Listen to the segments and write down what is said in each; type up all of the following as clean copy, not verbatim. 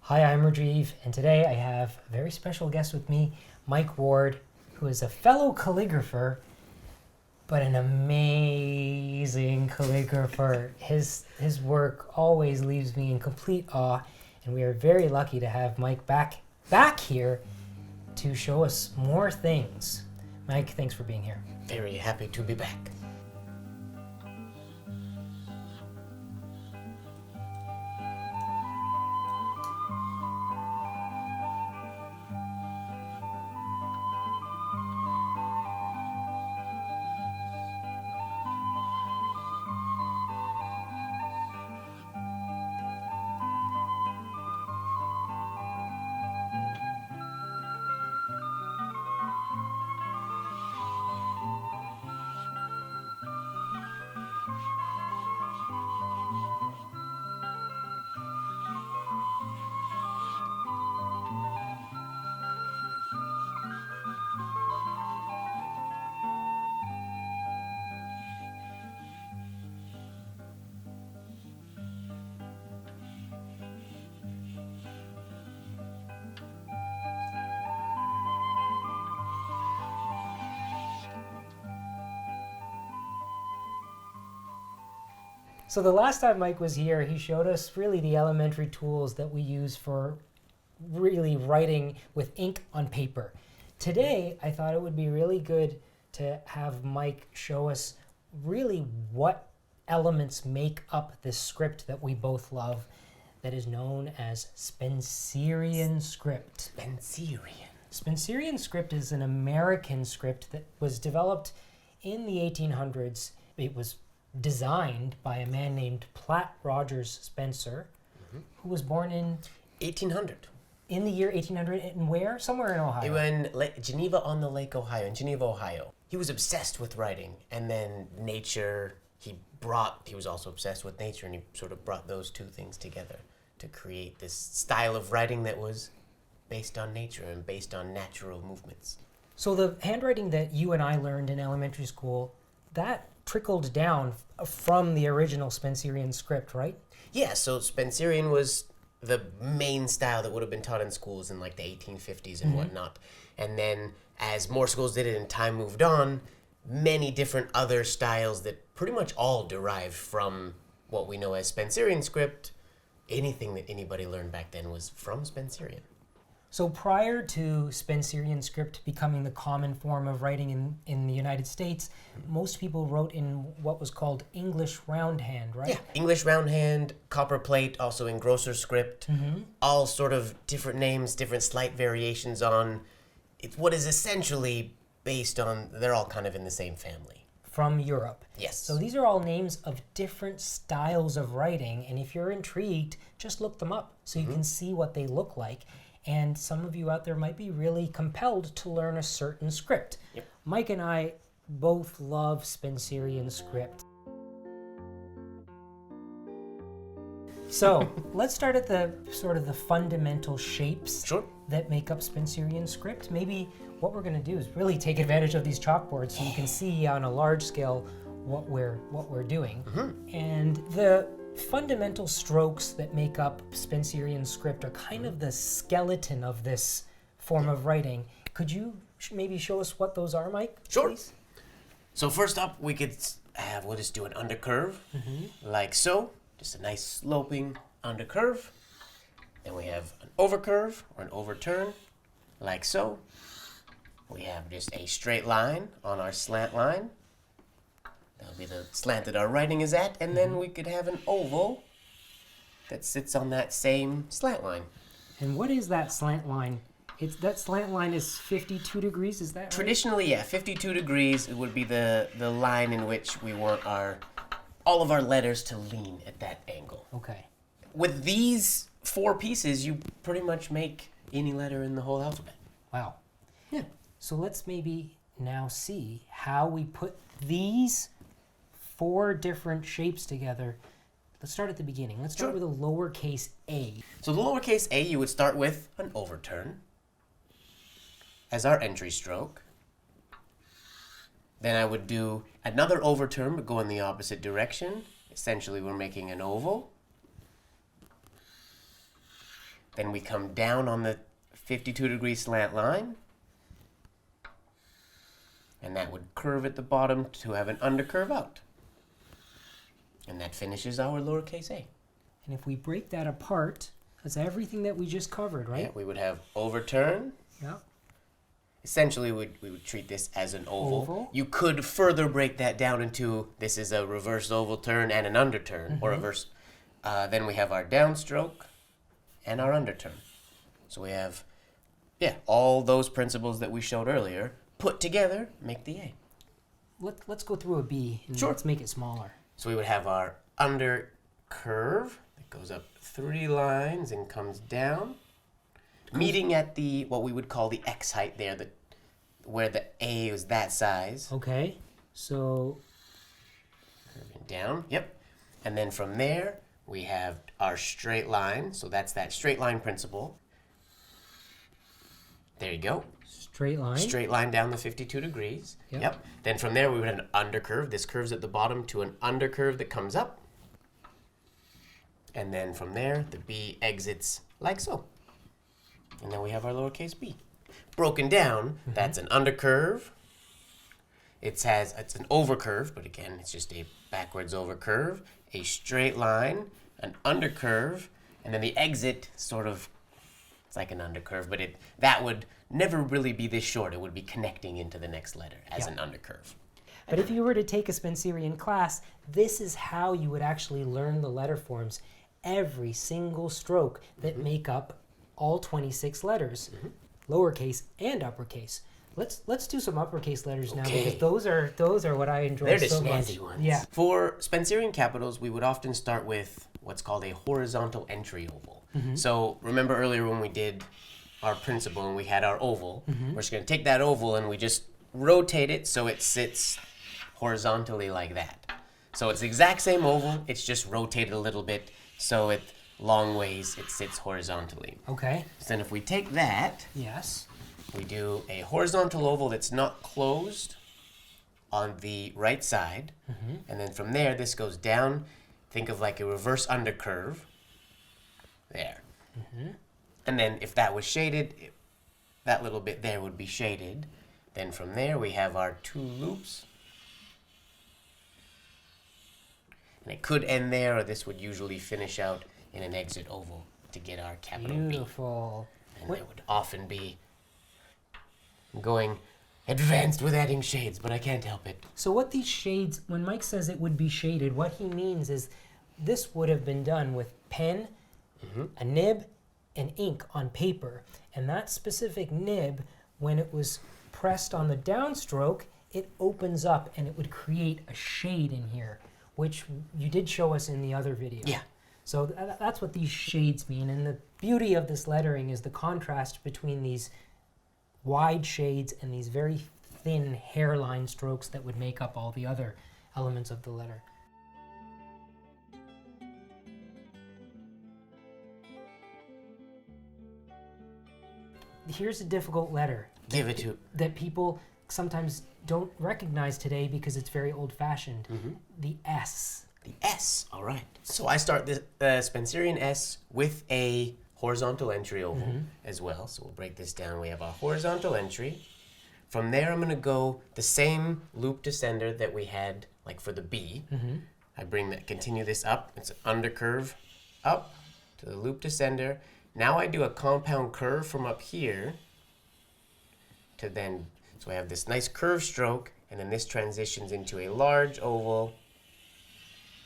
Hi, I'm Rajiv, and today I have a very special guest with me, Mike Ward, who is a fellow calligrapher, but an amazing calligrapher. His work always leaves me in complete awe, and we are very lucky to have Mike back here to show us more things. Mike, thanks for being here. Very happy to be back. So the last time Mike was here, he showed us really the elementary tools that we use for really writing with ink on paper. Today, I thought it would be really good to have Mike show us really what elements make up this script that we both love that is known as Spencerian script. Spencerian. Spencerian script is an American script that was developed in the 1800s. It was designed by a man named Platt Rogers Spencer, who was born in 1800. in the year 1800, and where? Somewhere in Ohio. He went in Geneva on the Lake, Ohio, in Geneva, Ohio. He was obsessed with writing, and then nature. He was also obsessed with nature, and he sort of brought those two things together to create this style of writing that was based on nature and based on natural movements. So the handwriting that you and I learned in elementary school, that trickled down from the original Spencerian script, right? Yeah, so Spencerian was the main style that would have been taught in schools in like the 1850s and whatnot. And then as more schools did it and time moved on, many different other styles that pretty much all derived from what we know as Spencerian script. Anything that anybody learned back then was from Spencerian. So prior to Spencerian script becoming the common form of writing in the United States, most people wrote in what was called English Roundhand, right? Yeah, English Roundhand, copper plate, also engrosser script, all sort of different names, different slight variations on it's what is essentially based on, they're all kind of in the same family. From Europe. Yes. So these are all names of different styles of writing, and if you're intrigued, just look them up so you can see what they look like. And some of you out there might be really compelled to learn a certain script. Yep. Mike and I both love Spencerian script. So let's start at the sort of the fundamental shapes Sure. that make up Spencerian script. Maybe what we're going to do is really take advantage of these chalkboards so you can see on a large scale what we're doing. And the fundamental strokes that make up Spencerian script are kind of the skeleton of this form of writing. Could you maybe show us what those are, Mike? Sure. Please? So first up, we'll just do an undercurve, like so. Just a nice sloping undercurve. Then we have an overcurve or an overturn, like so. We have just a straight line on our slant line. That'll be the slant that our writing is at, and then we could have an oval that sits on that same slant line. And what is that slant line? That slant line is 52 degrees, is that right? Traditionally, yeah, 52 degrees would be the line in which we want all of our letters to lean at that angle. Okay. With these four pieces, you pretty much make any letter in the whole alphabet. Wow. Yeah. So let's maybe now see how we put these four different shapes together. Let's start at the beginning. Let's start with a lowercase a. So the lowercase a, you would start with an overturn as our entry stroke. Then I would do another overturn, but go in the opposite direction. Essentially, we're making an oval. Then we come down on the 52-degree slant line. And that would curve at the bottom to have an undercurve out. And that finishes our lowercase a. And if we break that apart, that's everything that we just covered, right? Yeah, we would have overturn. Yeah. Essentially, we would treat this as an oval. Oval. You could further break that down into this is a reverse oval turn and an underturn, or reverse. Then we have our downstroke and our underturn. So we have, all those principles that we showed earlier put together make the A. Let's go through a B and Sure. let's make it smaller. So we would have our undercurve that goes up 3 lines and comes down, meeting at the what we would call the X height there, where the A is that size. Okay, so Curving down, yep. And then from there, we have our straight line. So that's that straight line principle. There you go. straight line. Straight line down the 52 degrees. Yep. Then from there, we would have an undercurve. This curves at the bottom to an undercurve that comes up. And then from there, the B exits like so. And then we have our lowercase b. Broken down, that's an undercurve. It's an overcurve, but again, it's just a backwards overcurve, a straight line, an undercurve, and then the exit sort of, it's like an undercurve, but that would never really be this short. It would be connecting into the next letter as an undercurve. But if you were to take a Spencerian class, this is how you would actually learn the letter forms. Every single stroke that make up all 26 letters, lowercase and uppercase. Let's do some uppercase letters now, because those are what I enjoy They're the so much. snazzy ones. Yeah. For Spencerian capitals, we would often start with what's called a horizontal entry oval. So remember earlier when we did our principle and we had our oval, we're just going to take that oval and we just rotate it so it sits horizontally like that. So it's the exact same oval, it's just rotated a little bit so it long ways it sits horizontally. Okay. So then if we take that, Yes. we do a horizontal oval that's not closed on the right side. And then from there, this goes down. Think of like a reverse undercurve. There. And then if that was shaded, that little bit there would be shaded. Then from there, we have our 2 loops. And it could end there, or this would usually finish out in an exit oval to get our capital B. Beautiful. And it would often be going advanced with adding shades, but I can't help it. So what these shades, when Mike says it would be shaded, what he means is this would have been done with pen, a nib, and ink on paper. And that specific nib, when it was pressed on the downstroke, it opens up and it would create a shade in here, which you did show us in the other video. Yeah. So that's what these shades mean. And the beauty of this lettering is the contrast between these wide shades and these very thin hairline strokes that would make up all the other elements of the letter. Here's a difficult letter Give it to... that people sometimes don't recognize today because it's very old-fashioned. The S. The S, all right. So I start the Spencerian S with a horizontal entry oval as well. So we'll break this down. We have our horizontal entry. From there, I'm going to go the same loop descender that we had like for the B. I continue this up. It's an undercurve up to the loop descender. Now I do a compound curve from up here to then, so I have this nice curve stroke, and then this transitions into a large oval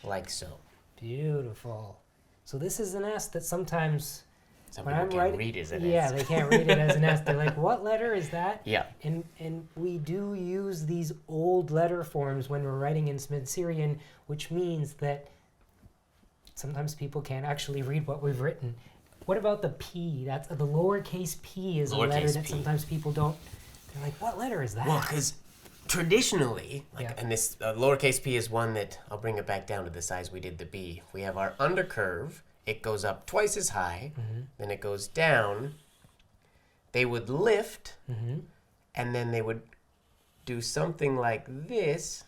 like so. Beautiful. So this is an S that sometimes Some when people I'm can writing, read it as an yeah, S. they can't read it as an S. They're like, what letter is that? Yeah. And we do use these old letter forms when we're writing in Spencerian, which means that sometimes people can't actually read what we've written. What about the P? That's the lowercase p is a letter Lowercase that p. sometimes people don't. They're like, what letter is that? Well, because traditionally, Yeah. and this lowercase p is one that, I'll bring it back down to the size we did the B. We have our undercurve. It goes up twice as high. Then it goes down. They would lift, and then they would do something like this,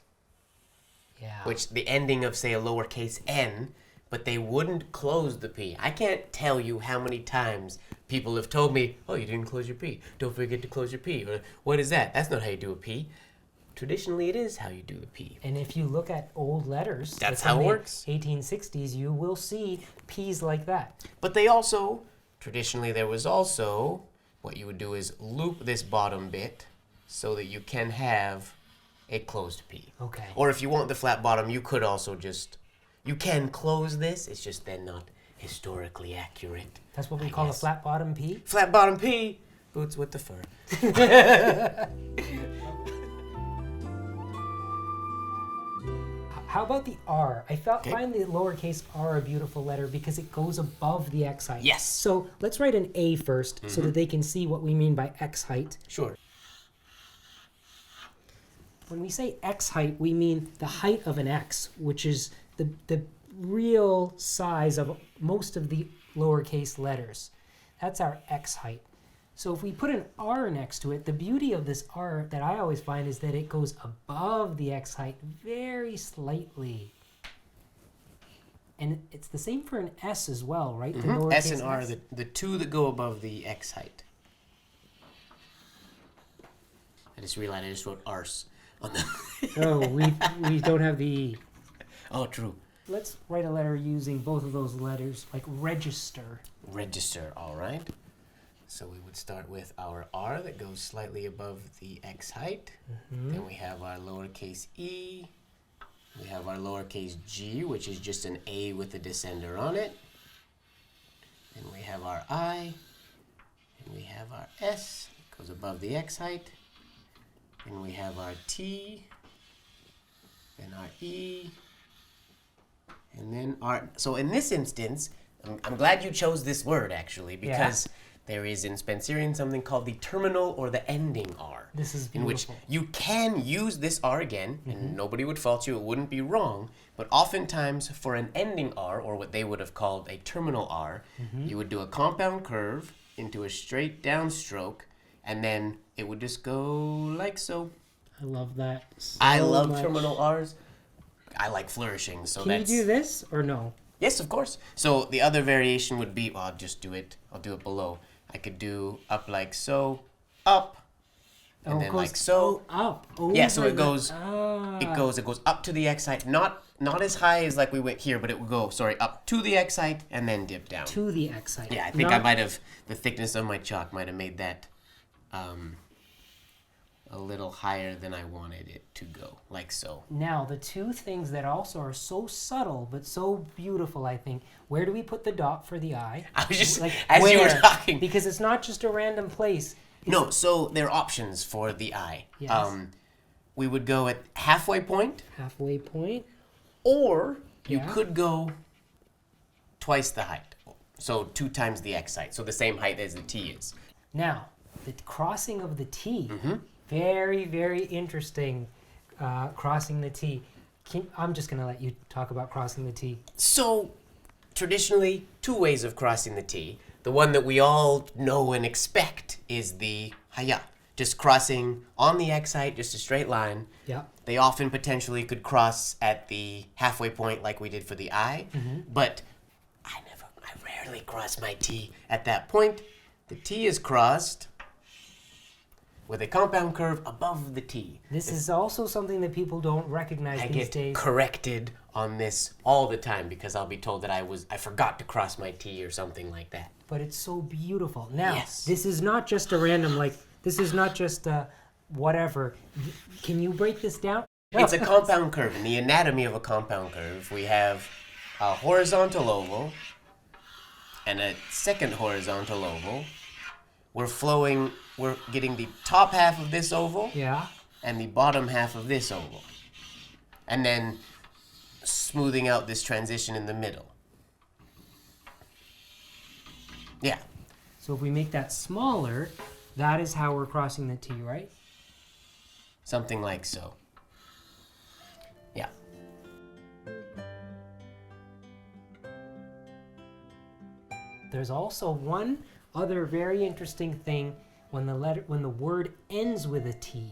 Yeah. which the ending of, say, a lowercase n but they wouldn't close the P. I can't tell you how many times people have told me, oh, you didn't close your P. Don't forget to close your P. Or, what is that? That's not how you do a P. Traditionally, it is how you do the P. And if you look at old letters, That's like how in it the works. 1860s, you will see P's like that. But they also, traditionally, there was also, what you would do is loop this bottom bit so that you can have a closed P. Okay. Or if you want the flat bottom, you could also you can close this, it's just then not historically accurate. That's what we I call guess. a flat bottom P? Flat bottom P, boots with the fur. How about the R? I find the lowercase r a beautiful letter because it goes above the X height. Yes. So let's write an A first so that they can see what we mean by X height. Sure. When we say X height, we mean the height of an X, which is the real size of most of the lowercase letters. That's our X height. So if we put an R next to it, the beauty of this R that I always find is that it goes above the X height very slightly. And it's the same for an S as well, right? The lowercase S and R are the two that go above the X height. I just realized I just wrote arse on the... Oh, we don't have the E. Oh, true. Let's write a letter using both of those letters, like register. Register, all right. So we would start with our R that goes slightly above the X height. Then we have our lowercase e. We have our lowercase g, which is just an A with a descender on it. Then we have our I. And we have our S, it goes above the X height. Then we have our T. Then our E. And then our... So in this instance, I'm glad you chose this word, actually, because... Yeah. There is in Spencerian something called the terminal or the ending R. This is in which beautiful. you can use this R again, and nobody would fault you, it wouldn't be wrong, but oftentimes for an ending R, or what they would have called a terminal R, you would do a compound curve into a straight downstroke, and then it would just go like so. I love that so I love much. terminal R's. I like flourishing, so Can you that's... do this or no? Yes, of course. So the other variation would be, well, I'll just do it. I'll do it below. I could do up like so, up, and Oh, it then goes like so. up. Yeah, so over it goes, the- it goes up to the X height, not as high as like we went here, but it would go, up to the X height and then dip down. to the X height. Yeah, I think I might have, the thickness of my chalk might have made that a little higher than I wanted it to go, like so. Now, the two things that also are so subtle but so beautiful, I think. Where do we put the dot for the I? I was just, Like, as you were where? talking. Because it's not just a random place. No, so there are options for the I. Yes. We would go at halfway point, Halfway point. or you Yeah. could go twice the height. So 2 times the X height, so the same height as the T is. Now, the crossing of the T. Mm-hmm. Very, very interesting crossing the T. I'm just going to let you talk about crossing the T. So traditionally, 2 ways of crossing the T. The one that we all know and expect is the haya, just crossing on the X height, just a straight line. Yeah. They often potentially could cross at the halfway point like we did for the I, but I rarely cross my T at that point. The T is crossed with a compound curve above the T. This is also something that people don't recognize I these get days. corrected on this all the time because I'll be told that I forgot to cross my T or something like that. But it's so beautiful. Now, Yes. this is not just a random, this is not just whatever. Can you break this down? It's a compound curve. In the anatomy of a compound curve, we have a horizontal oval and a second horizontal oval. We're getting the top half of this oval Yeah. and the bottom half of this oval. And then smoothing out this transition in the middle. Yeah. So if we make that smaller, that is how we're crossing the T, right? Something like so. Yeah. There's also one other very interesting thing when the word ends with a T.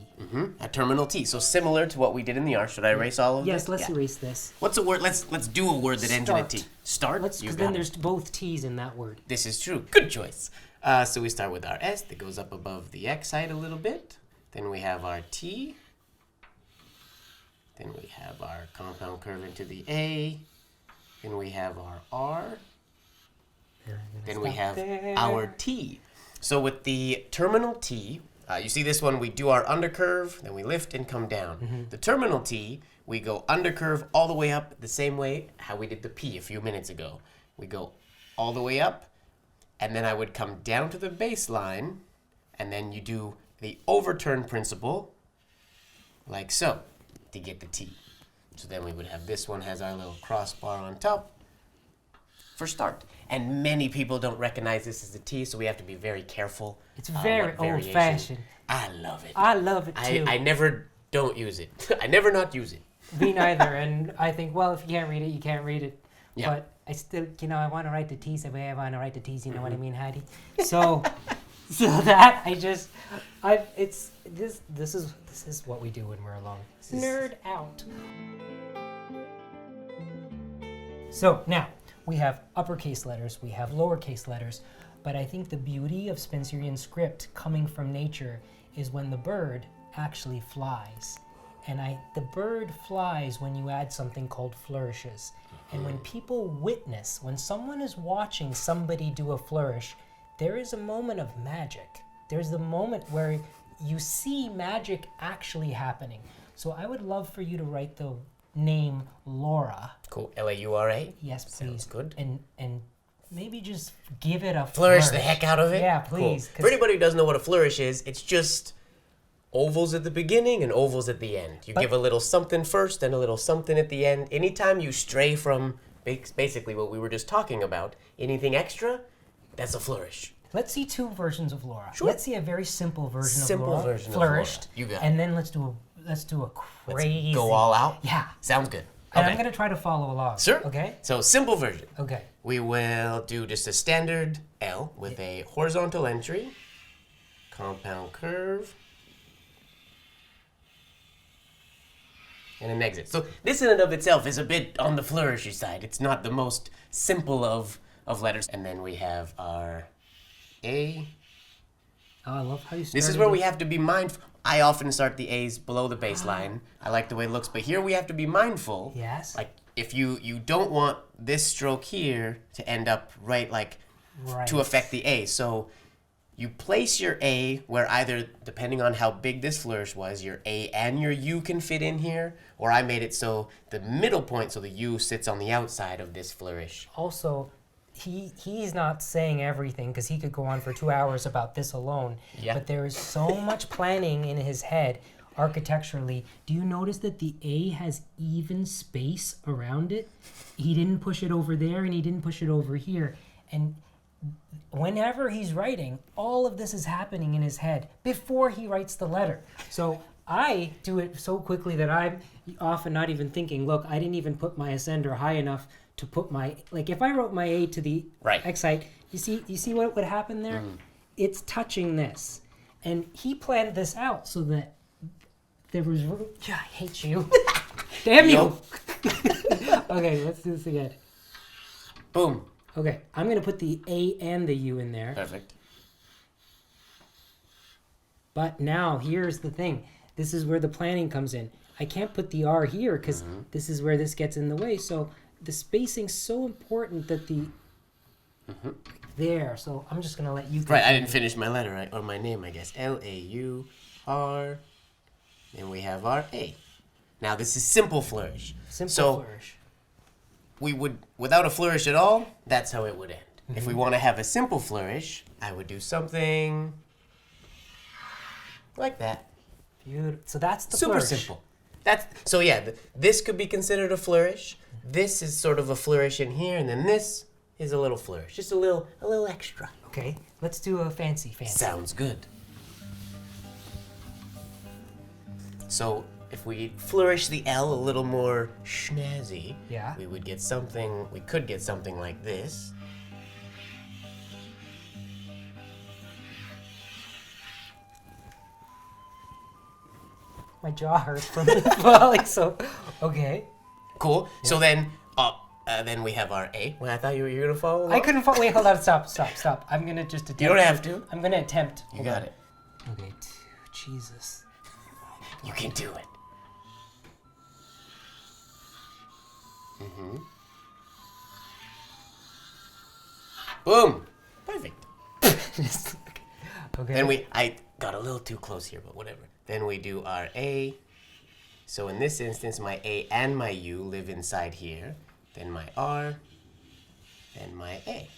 A terminal T. So similar to what we did in the R. Should I erase all of this? Yes, let's erase this. What's a word? Let's do a word that ends in a T. Start. Because then there's both T's in that word. This is true. Good choice. So we start with our S that goes up above the X height a little bit. Then we have our T. Then we have our compound curve into the A. Then we have our R. Then we have our T. So with the terminal T, you see this one, we do our undercurve, then we lift and come down. The terminal T, we go undercurve all the way up the same way how we did the P a few minutes ago. We go all the way up, and then I would come down to the baseline, and then you do the overturn principle, like so, to get the T. So then we would have this one has our little crossbar on top for start. And many people don't recognize this as a T, so we have to be very careful. It's very old-fashioned. I love it. I love it too. I never don't use it. I never not use it. Me neither. And I think, well, if you can't read it, you can't read it. Yeah. But I still, I want to write the T's the way I want to write the T's. You know what I mean, Heidi? So, that this is what we do when we're alone. Nerd out. So now we have uppercase letters, we have lowercase letters, but I think the beauty of Spencerian script coming from nature is when the bird actually flies. And the bird flies when you add something called flourishes. And when people witness, when someone is watching somebody do a flourish, there is a moment of magic. There's the moment where you see magic actually happening. So I would love for you to write the name Laura. Cool. Laura? Yes, please. Sounds good. And maybe just give it a flourish the heck out of it? Yeah, please. Cool. For anybody who doesn't know what a flourish is, it's just ovals at the beginning and ovals at the end. You give a little something first and a little something at the end. Anytime you stray from basically what we were just talking about, anything extra, that's a flourish. Let's see two versions of Laura. Sure. Let's see a very simple version of Laura. Version flourished. Of Laura. You got it. And then let's do a crazy. Let's go all out? Yeah. Sounds good. And Okay. I'm going to try to follow along. Sure. Okay? So simple version. Okay. We will do just a standard L with a horizontal entry, compound curve, and an exit. So this in and of itself is a bit on the flourishy side. It's not the most simple of letters. And then we have our A. Oh, I love how you started. This is where we have to be mindful. I often start the A's below the baseline. I like the way it looks, but here we have to be mindful. Yes. Like if you don't want this stroke here to end up right to affect the A. So you place your A where either, depending on how big this flourish was, your A and your U can fit in here, or I made it so the middle point, so the U sits on the outside of this flourish. Also, he's not saying everything because he could go on for 2 hours about this alone. Yeah. But there is so much planning in his head architecturally. Do you notice that the A has even space around it? He didn't push it over there and he didn't push it over here. And whenever he's writing, all of this is happening in his head before he writes the letter. So I do it so quickly that I'm often not even thinking, look, I didn't even put my ascender high enough to put my, like if I wrote my A to the X height, you see what would happen there? It's touching this. And he planned this out so that there was room. I hate you. Damn you. Okay, let's do this again. Boom. Okay, I'm going to put the A and the U in there. Perfect. But now, here's the thing. This is where the planning comes in. I can't put the R here because this is where this gets in the way. So the spacing's so important that the... There, so I'm just going to let you... Right, I didn't finish my letter, right? Or my name, I guess. L-A-U-R. Then we have our A. Now, this is simple flourish. Simple flourish. We would, without a flourish at all, that's how it would end. If we want to have a simple flourish, I would do something like that. Beautiful. So that's the Super flourish. simple. This could be considered a flourish. This is sort of a flourish in here, and then this is a little flourish. Just a little extra. Okay, let's do a fancy. Sounds good. So if we flourish the L a little more snazzy, we could get something like this. My jaw hurts from falling. So, okay. Cool. Yeah. So then we have our A. Well, I thought you were gonna follow along. I couldn't follow. Wait, hold on. Stop. I'm gonna just attempt. You don't have to. I'm gonna attempt. You got it. Okay. Jesus. You can do it. Mm-hmm. Boom. Perfect. Okay. Then I got a little too close here, but whatever. Then we do our A. So in this instance, my A and my U live inside here. Then my R. Then my A.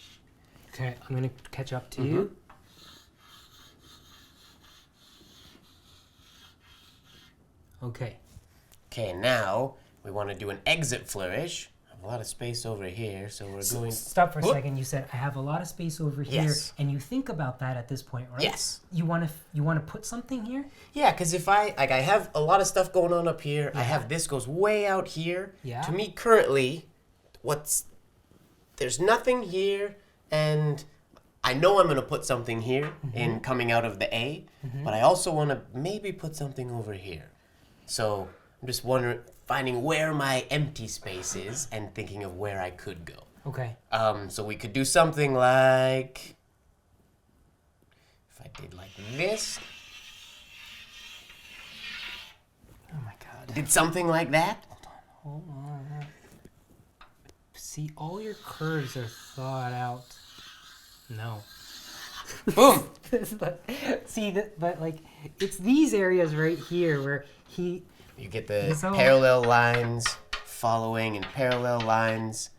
Okay, I'm gonna catch up to you. Okay. Okay, now we want to do an exit flourish. I have a lot of space over here, so we're going... Stop for a second. You said, I have a lot of space over here. Yes. And you think about that at this point, right? Yes. You want to put something here? Yeah, because if I have a lot of stuff going on up here. Yeah. I have this goes way out here. Yeah. To me, currently, there's nothing here, and I know I'm going to put something here in coming out of the A, but I also want to maybe put something over here. So I'm just finding where my empty space is and thinking of where I could go. Okay. So we could do something like, if I did like this. Oh my God. Did something like that. Hold on. See, all your curves are thought out. No. Boom. But like, it's these areas right here where you get the parallel lines following and parallel lines,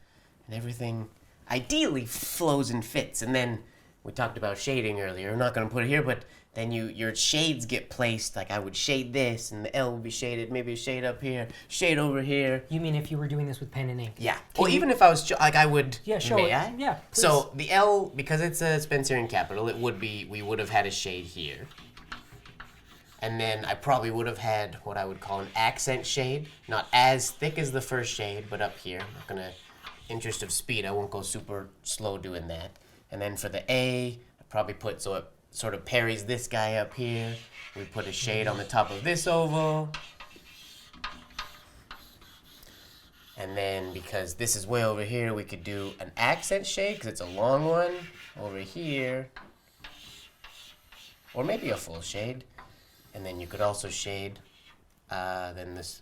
and everything ideally flows and fits. And then we talked about shading earlier. I'm not going to put it here, but then your shades get placed. Like I would shade this, and the L would be shaded. Maybe a shade up here, shade over here. You mean if you were doing this with pen and ink? Yeah. Well, even if I was I would. Yeah, show it. I? Yeah. Please. So the L, because it's a Spencerian capital, we would have had a shade here. And then I probably would have had what I would call an accent shade. Not as thick as the first shade, but up here. I'm not going to, interest of speed, I won't go super slow doing that. And then for the A, I probably put, so it sort of parries this guy up here. We put a shade on the top of this oval. And then because this is way over here, we could do an accent shade, because it's a long one, over here. Or maybe a full shade. And then you could also shade, then this,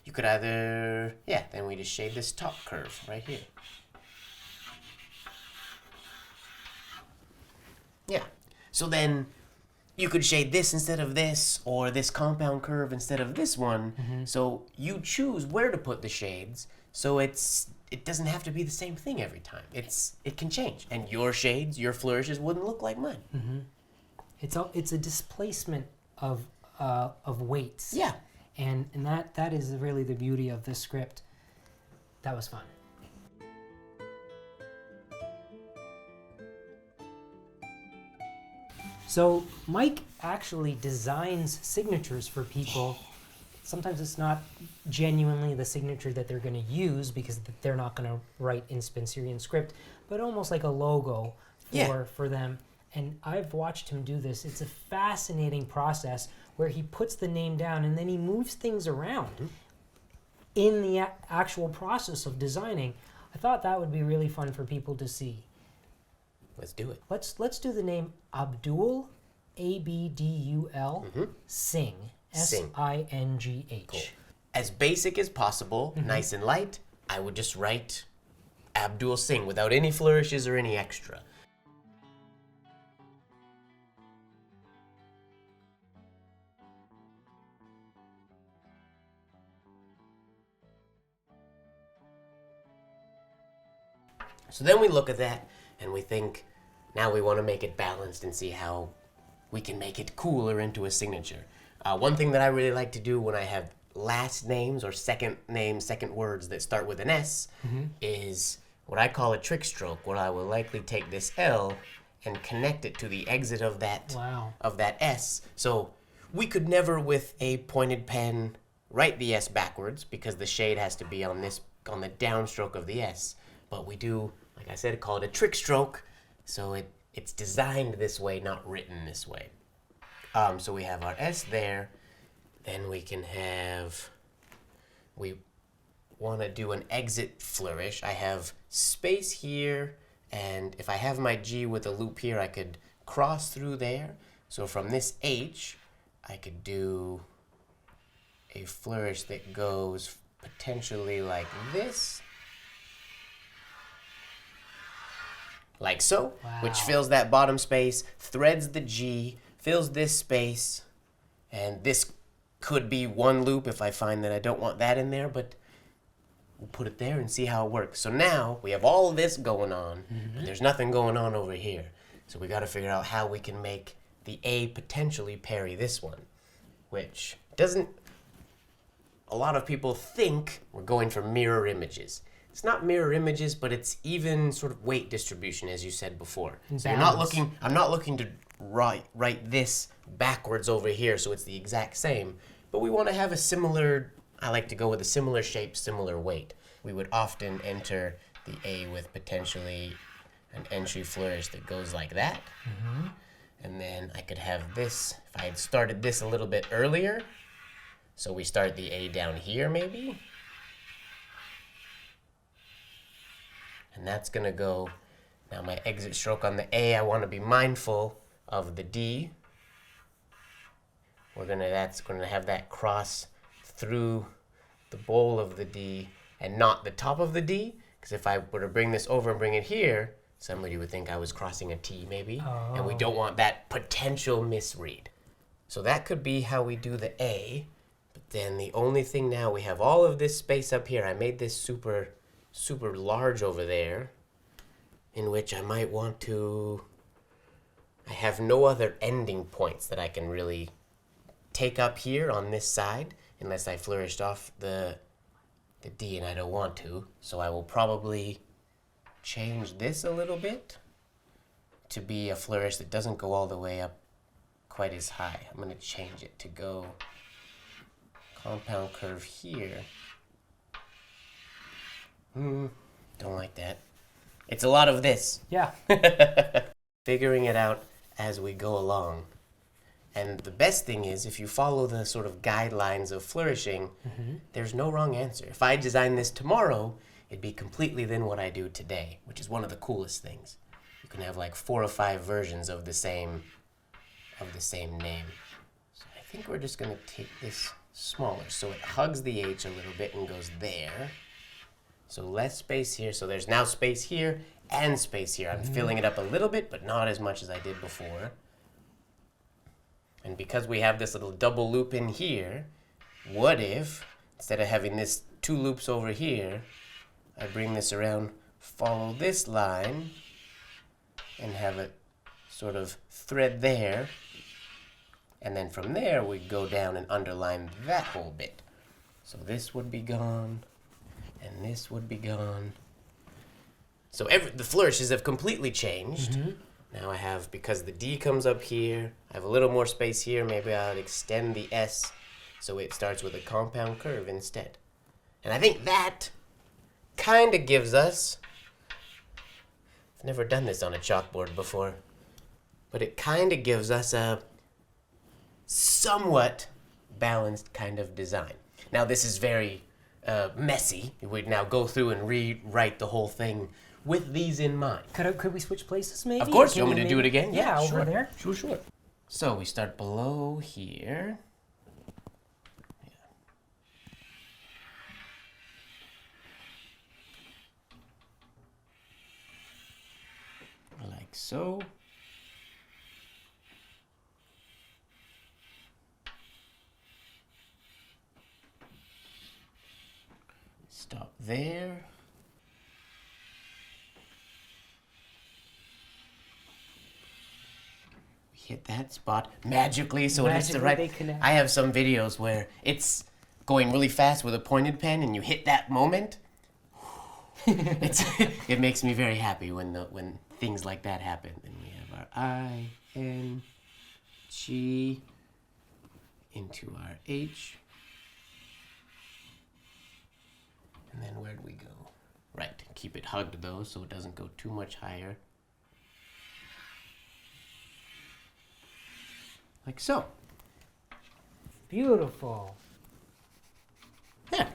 you could either, then we just shade this top curve right here. Yeah, so then you could shade this instead of this, or this compound curve instead of this one. So you choose where to put the shades, so it doesn't have to be the same thing every time. It can change, and your shades, your flourishes wouldn't look like mine. It's a displacement of weights. Yeah. And that is really the beauty of this script. That was fun. So Mike actually designs signatures for people. Sometimes it's not genuinely the signature that they're going to use because they're not going to write in Spencerian script, but almost like a logo for them. And I've watched him do this. It's a fascinating process where he puts the name down and then he moves things around in the actual process of designing. I thought that would be really fun for people to see. Let's do it. Let's do the name Abdul, Abdul, Singh, Singh. Cool. As basic as possible, nice and light, I would just write Abdul Singh without any flourishes or any extra. So then we look at that and we think, now we want to make it balanced and see how we can make it cooler into a signature. One thing that I really like to do when I have last names or second names, second words that start with an S is what I call a trick stroke, where I will likely take this L and connect it to the exit of that S. So we could never with a pointed pen write the S backwards because the shade has to be on the downstroke of the S. But we do, like I said, call it a trick stroke. So it's designed this way, not written this way. So we have our S there. Then we can have, we want to do an exit flourish. I have space here, and if I have my G with a loop here, I could cross through there. So from this H, I could do a flourish that goes potentially like this. Like so, which fills that bottom space, threads the G, fills this space, and this could be one loop if I find that I don't want that in there, but we'll put it there and see how it works. So now we have all this going on, but there's nothing going on over here. So we got to figure out how we can make the A potentially parry this one, which doesn't, a lot of people think we're going for mirror images. It's not mirror images, but it's even sort of weight distribution, as you said before. So I'm not looking to write this backwards over here so it's the exact same, but we want to have a similar, I like to go with a similar shape, similar weight. We would often enter the A with potentially an entry flourish that goes like that. And then I could have this, if I had started this a little bit earlier, so we start the A down here maybe. And that's gonna go, now my exit stroke on the A, I wanna be mindful of the D. That's gonna have that cross through the bowl of the D and not the top of the D, because if I were to bring this over and bring it here, somebody would think I was crossing a T maybe, and we don't want that potential misread. So that could be how we do the A, but then the only thing now, we have all of this space up here. I made this super large over there, in which I might want to, I have no other ending points that I can really take up here on this side, unless I flourished off the D, and I don't want to. So I will probably change this a little bit to be a flourish that doesn't go all the way up quite as high. I'm going to change it to go compound curve here. Don't like that. It's a lot of this. Yeah. Figuring it out as we go along. And the best thing is, if you follow the sort of guidelines of flourishing, there's no wrong answer. If I design this tomorrow, it'd be completely than what I do today, which is one of the coolest things. You can have like 4 or 5 versions of the same name. So I think we're just going to take this smaller, so it hugs the H a little bit and goes there. So less space here. So there's now space here and space here. I'm filling it up a little bit, but not as much as I did before. And because we have this little double loop in here, what if, instead of having this 2 loops over here, I bring this around, follow this line, and have it sort of thread there. And then from there, we go down and underline that whole bit. So this would be gone, and this would be gone. So the flourishes have completely changed. Now I have, because the D comes up here, I have a little more space here. Maybe I'll extend the S so it starts with a compound curve instead. And I think that kind of gives us, I've never done this on a chalkboard before, but it kind of gives us a somewhat balanced kind of design. Now this is very messy. We'd now go through and rewrite the whole thing with these in mind. Could we switch places maybe? Of course. You want me to do it again? Yeah, sure. over there. Sure. So we start below here. Like so. Stop there. Hit that spot magically so it hits the right. I have some videos where it's going really fast with a pointed pen and you hit that moment. It makes me very happy when things like that happen. And we have our I, N, G into our H. And then where'd we go? Right, keep it hugged though so it doesn't go too much higher. Like so. Beautiful. Yeah.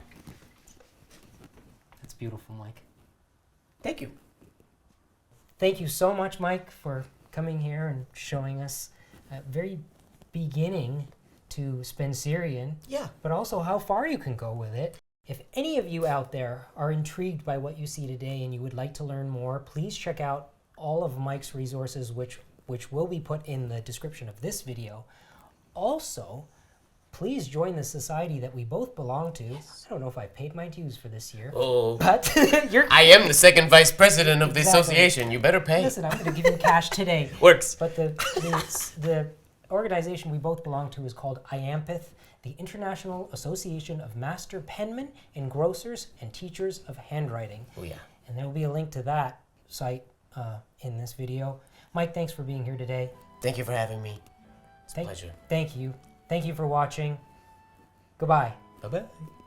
That's beautiful, Mike. Thank you. Thank you so much, Mike, for coming here and showing us at very beginning to Spencerian, Yeah. but also how far you can go with it. If any of you out there are intrigued by what you see today and you would like to learn more, please check out all of Mike's resources, which will be put in the description of this video. Also, please join the society that we both belong to. I don't know if I paid my dues for this year, Oh. but you're... I am the second vice president of the Exactly. association. You better pay. Listen, I'm going to give you cash today. Works. But the organization we both belong to is called IAMPETH, the International Association of Master Penmen, Engrossers, and Teachers of Handwriting. Oh, yeah. And there will be a link to that site in this video. Mike, thanks for being here today. Thank you for having me. It's a pleasure. Thank you. Thank you for watching. Goodbye. Bye-bye.